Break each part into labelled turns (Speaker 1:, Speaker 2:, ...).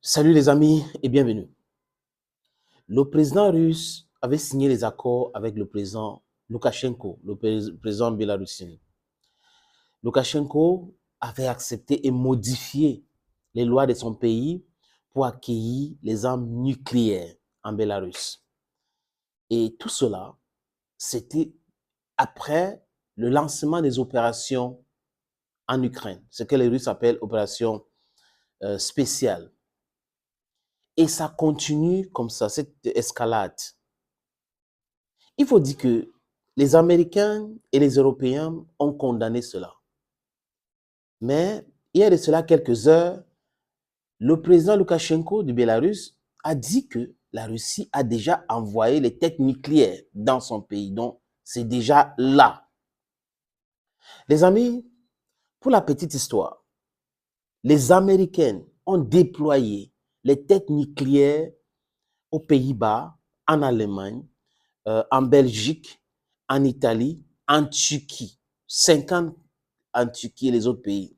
Speaker 1: Salut les amis et bienvenue. Le président russe avait signé les accords avec le président Loukachenko, le président bélarussien. Loukachenko avait accepté et modifié les lois de son pays pour accueillir les armes nucléaires en Bélarus. Et tout cela, c'était après le lancement des opérations en Ukraine, ce que les Russes appellent opération spéciale. Et ça continue comme ça, cette escalade. Il faut dire que les Américains et les Européens ont condamné cela. Mais il y a de cela quelques heures, le président Loukachenko du Bélarus a dit que la Russie a déjà envoyé les têtes nucléaires dans son pays. Donc, c'est déjà là. Les amis, pour la petite histoire, les Américains ont déployé les têtes nucléaires aux Pays-Bas, en Allemagne, en Belgique, en Italie, en Turquie. 50 en Turquie et les autres pays.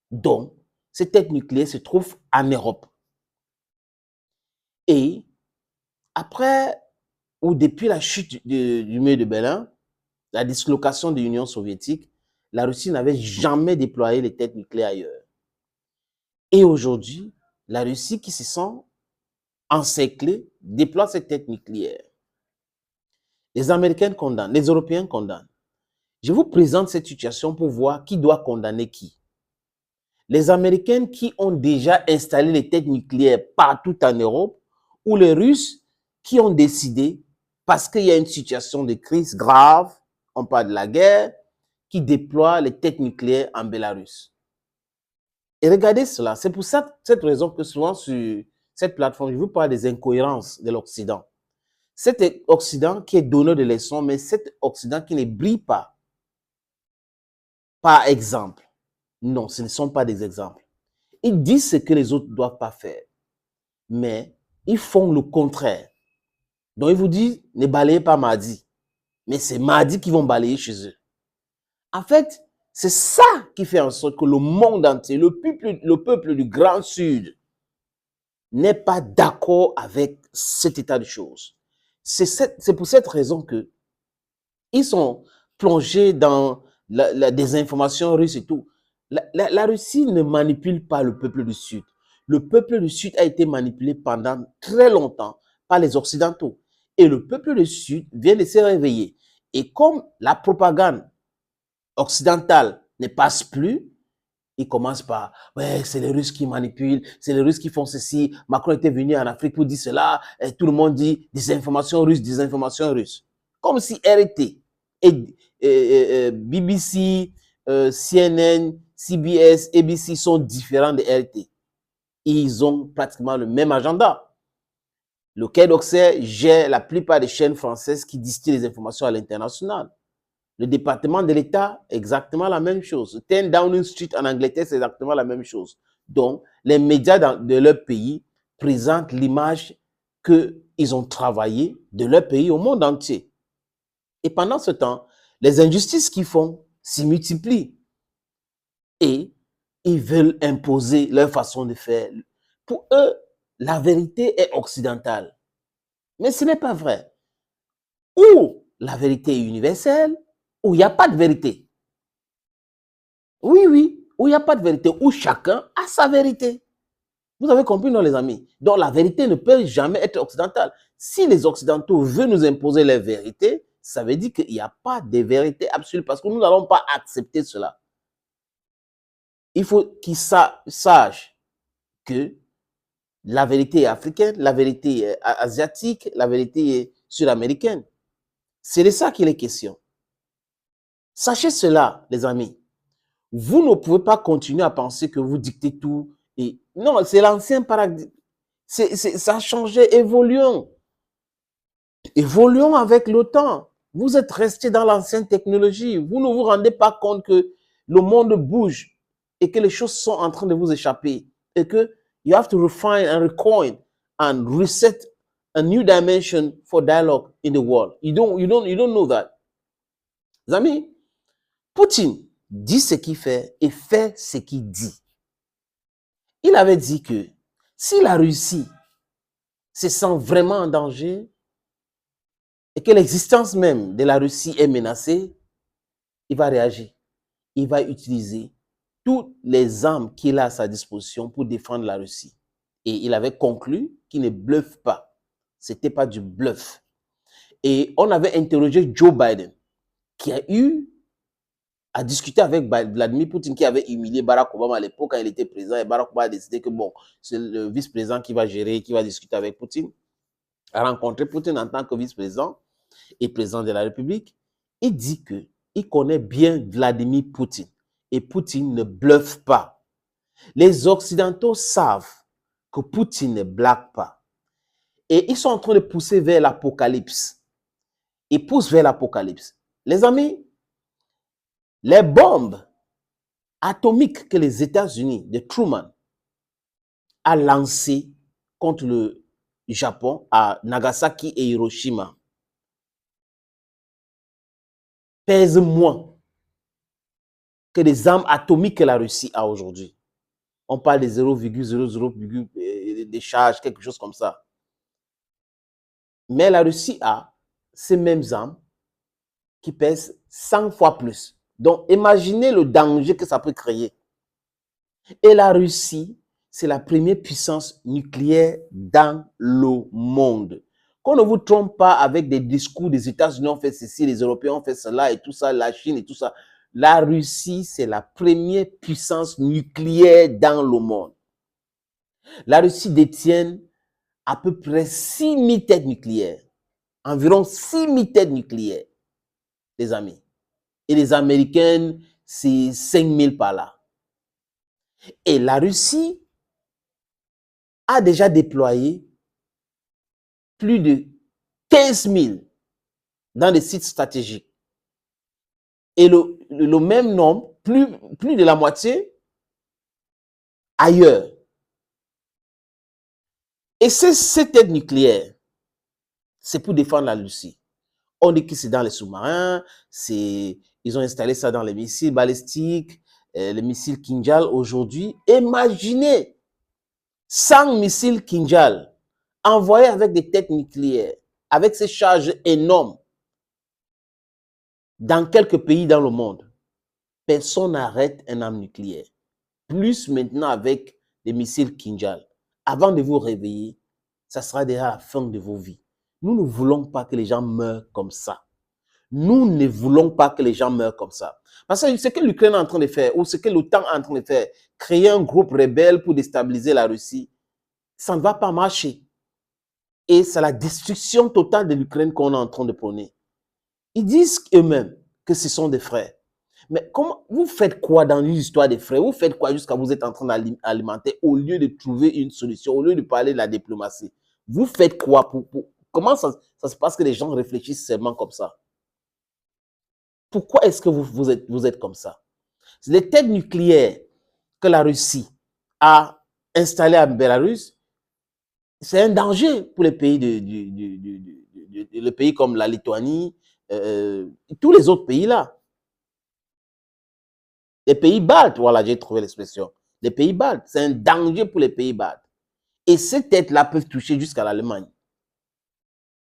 Speaker 1: Donc, ces têtes nucléaires se trouvent en Europe. Et après, ou depuis la chute du mur de Berlin, la dislocation de l'Union soviétique, la Russie n'avait jamais déployé les têtes nucléaires ailleurs. Et aujourd'hui, la Russie qui se sent encerclée déploie ses têtes nucléaires. Les Américains condamnent, les Européens condamnent. Je vous présente cette situation pour voir qui doit condamner qui. Les Américains qui ont déjà installé les têtes nucléaires partout en Europe, ou les Russes qui ont décidé, parce qu'il y a une situation de crise grave, on parle de la guerre, qui déploient les têtes nucléaires en Bélarus. Et regardez cela, c'est pour cette raison que souvent sur cette plateforme, je vous parle des incohérences de l'Occident. Cet Occident qui est donneur de leçons, mais cet Occident qui ne brille pas. Par exemple. Non, ce ne sont pas des exemples. Ils disent ce que les autres ne doivent pas faire, mais ils font le contraire. Donc, ils vous disent, ne balayez pas mardi, mais c'est mardi qu'ils vont balayer chez eux. En fait, c'est ça qui fait en sorte que le monde entier, le peuple du Grand Sud, n'est pas d'accord avec cet état de choses. C'est pour cette raison que ils sont plongés dans la désinformation russe et tout. La Russie ne manipule pas le peuple du Sud. Le peuple du Sud a été manipulé pendant très longtemps par les Occidentaux. Et le peuple du Sud vient de se réveiller. Et comme la propagande occidentale ne passe plus, ils commencent par « ouais, c'est les Russes qui manipulent, c'est les Russes qui font ceci, Macron était venu en Afrique pour dire cela, et tout le monde dit désinformation russe, désinformation russe. » Comme si RT et BBC, CNN, CBS, ABC sont différents de RT. Ils ont pratiquement le même agenda. Le Quai d'Orsay gère la plupart des chaînes françaises qui distillent les informations à l'international. Le département de l'État, exactement la même chose. 10 Downing Street en Angleterre, c'est exactement la même chose. Donc, les médias de leur pays présentent l'image qu'ils ont travaillé de leur pays au monde entier. Et pendant ce temps, les injustices qu'ils font s'y multiplient. Et ils veulent imposer leur façon de faire. Pour eux, la vérité est occidentale. Mais ce n'est pas vrai. Ou la vérité est universelle, ou il n'y a pas de vérité. Oui, oui, où il n'y a pas de vérité, où chacun a sa vérité. Vous avez compris, non, les amis? Donc, la vérité ne peut jamais être occidentale. Si les Occidentaux veulent nous imposer leur vérité, ça veut dire qu'il n'y a pas de vérité absolue parce que nous n'allons pas accepter cela. Il faut qu'ils sachent que la vérité est africaine, la vérité est asiatique, la vérité est sud-américaine. C'est de ça qu'il est question. Sachez cela, les amis. Vous ne pouvez pas continuer à penser que vous dictez tout. Et non, c'est l'ancien paradigme. Ça a changé, évoluons. Évoluons avec le temps. Vous êtes resté dans l'ancienne technologie. Vous ne vous rendez pas compte que le monde bouge et que les choses sont en train de vous échapper. Et que you have to refine and recoin and reset a new dimension for dialogue in the world. You don't know that. Les amis, Poutine dit ce qu'il fait et fait ce qu'il dit. Il avait dit que Si la Russie se sent vraiment en danger et que l'existence même de la Russie est menacée, il va réagir. Il va utiliser toutes les armes qu'il a à sa disposition pour défendre la Russie. Et il avait conclu qu'il ne bluffe pas. Ce n'était pas du bluff. Et on avait interrogé Joe Biden, qui a eu à discuter avec Vladimir Poutine, qui avait humilié Barack Obama à l'époque quand il était président. Et Barack Obama a décidé que bon, c'est le vice-président qui va gérer, qui va discuter avec Poutine. A rencontré Poutine en tant que vice-président et président de la République. Il dit qu'il connaît bien Vladimir Poutine. Et Poutine ne bluffe pas. Les Occidentaux savent que Poutine ne blague pas. Et ils sont en train de pousser vers l'apocalypse. Ils poussent vers l'apocalypse. Les amis, les bombes atomiques que les États-Unis de Truman a lancées contre le Japon à Nagasaki et Hiroshima pèsent moins que les armes atomiques que la Russie a aujourd'hui. On parle de 0,00 des charges, quelque chose comme ça. Mais la Russie a ces mêmes armes qui pèsent 100 fois plus. Donc, imaginez le danger que ça peut créer. Et la Russie, c'est la première puissance nucléaire dans le monde. Qu'on ne vous trompe pas avec des discours des États-Unis ont fait ceci, les Européens ont fait cela et tout ça, la Chine et tout ça. La Russie, c'est la première puissance nucléaire dans le monde. La Russie détient à peu près 6000 têtes nucléaires. Environ 6000 têtes nucléaires, les amis. Et les Américaines, c'est 5000 par là. Et la Russie a déjà déployé plus de 15 000 dans des sites stratégiques. Et le même nombre, plus de la moitié, ailleurs. Et ces têtes nucléaires, c'est pour défendre la Russie. On dit que c'est dans les sous-marins, ils ont installé ça dans les missiles balistiques, les missiles Kinjal aujourd'hui. Imaginez 100 missiles Kinjal envoyés avec des têtes nucléaires, avec ces charges énormes, dans quelques pays dans le monde. Personne n'arrête un arme nucléaire. Plus maintenant avec des missiles Kinjal. Avant de vous réveiller, ça sera déjà la fin de vos vies. Nous ne voulons pas que les gens meurent comme ça. Nous ne voulons pas que les gens meurent comme ça. Parce que ce que l'Ukraine est en train de faire, ou ce que l'OTAN est en train de faire, créer un groupe rebelle pour déstabiliser la Russie, ça ne va pas marcher. Et c'est la destruction totale de l'Ukraine qu'on est en train de prôner. Ils disent eux-mêmes que ce sont des frères. Mais comment, vous faites quoi dans l'histoire des frères? Vous faites quoi jusqu'à vous êtes en train d'alimenter au lieu de trouver une solution, au lieu de parler de la diplomatie? Vous faites quoi comment ça se passe que les gens réfléchissent seulement comme ça? Pourquoi est-ce que vous êtes comme ça? C'est les têtes nucléaires que la Russie a installées en Bélarus. C'est un danger pour les pays, les pays comme la Lituanie, tous les autres pays là. Les pays baltes, voilà, j'ai trouvé l'expression. Les pays baltes, c'est un danger pour les pays baltes. Et ces têtes-là peuvent toucher jusqu'à l'Allemagne.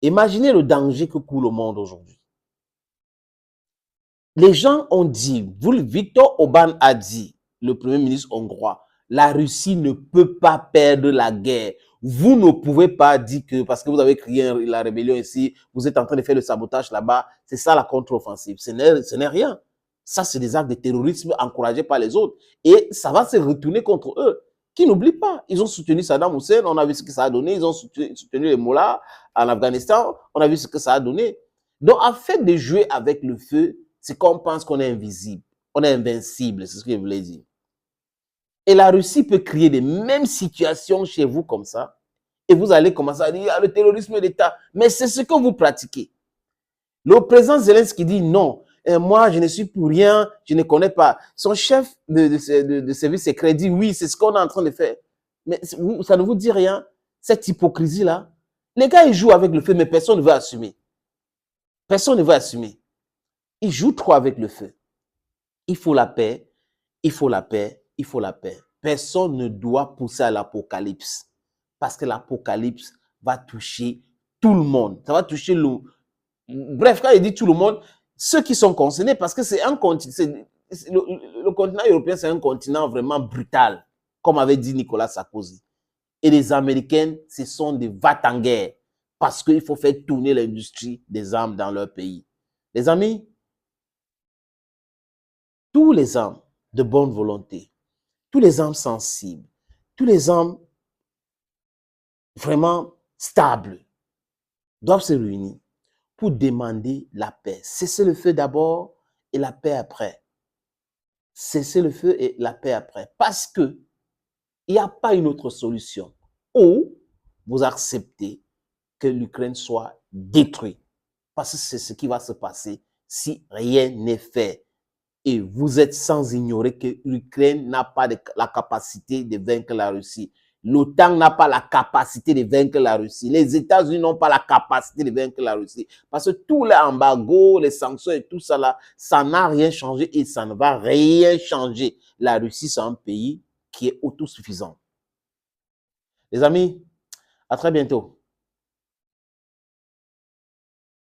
Speaker 1: Imaginez le danger que court le monde aujourd'hui. Les gens ont dit, Viktor Orban a dit, le premier ministre hongrois, la Russie ne peut pas perdre la guerre. Vous ne pouvez pas dire que parce que vous avez créé la rébellion ici, vous êtes en train de faire le sabotage là-bas, c'est ça la contre-offensive. Ce n'est rien. Ça, c'est des actes de terrorisme encouragés par les autres. Et ça va se retourner contre eux. Qui n'oublient pas, ils ont soutenu Saddam Hussein, on a vu ce que ça a donné. Ils ont soutenu les Mollahs en Afghanistan, on a vu ce que ça a donné. Donc, en fait de jouer avec le feu, c'est qu'on pense qu'on est invisible, on est invincible, c'est ce que je voulais dire. Et la Russie peut créer les mêmes situations chez vous comme ça, et vous allez commencer à dire, ah, le terrorisme d'État, mais c'est ce que vous pratiquez. Le président Zelensky dit non, moi je ne suis pour rien, je ne connais pas. Son chef de service secret dit oui, c'est ce qu'on est en train de faire. Mais ça ne vous dit rien, cette hypocrisie-là. Les gars, ils jouent avec le feu, mais personne ne veut assumer. Personne ne veut assumer. Ils jouent trop avec le feu. Il faut la paix, il faut la paix, il faut la paix. Personne ne doit pousser à l'apocalypse. parce que l'apocalypse va toucher tout le monde. Ça va toucher le... Bref, quand il dit tout le monde, ceux qui sont concernés, parce que c'est un continent, le continent européen, c'est un continent vraiment brutal, comme avait dit Nicolas Sarkozy. Et les Américains, ce sont des va-t-en-guerre, parce qu'il faut faire tourner l'industrie des armes dans leur pays. Les amis, tous les hommes de bonne volonté, tous les hommes sensibles, tous les hommes vraiment stables doivent se réunir pour demander la paix. Cesser le feu d'abord et la paix après. Cesser le feu et la paix après. Parce que il n'y a pas une autre solution. Ou vous acceptez que l'Ukraine soit détruite. Parce que c'est ce qui va se passer si rien n'est fait. Et vous êtes sans ignorer que l'Ukraine n'a pas la capacité de vaincre la Russie. L'OTAN n'a pas la capacité de vaincre la Russie. Les États-Unis n'ont pas la capacité de vaincre la Russie. Parce que tous les embargos, les sanctions et tout ça là, ça n'a rien changé et ça ne va rien changer. La Russie, c'est un pays qui est autosuffisant. Les amis, à très bientôt.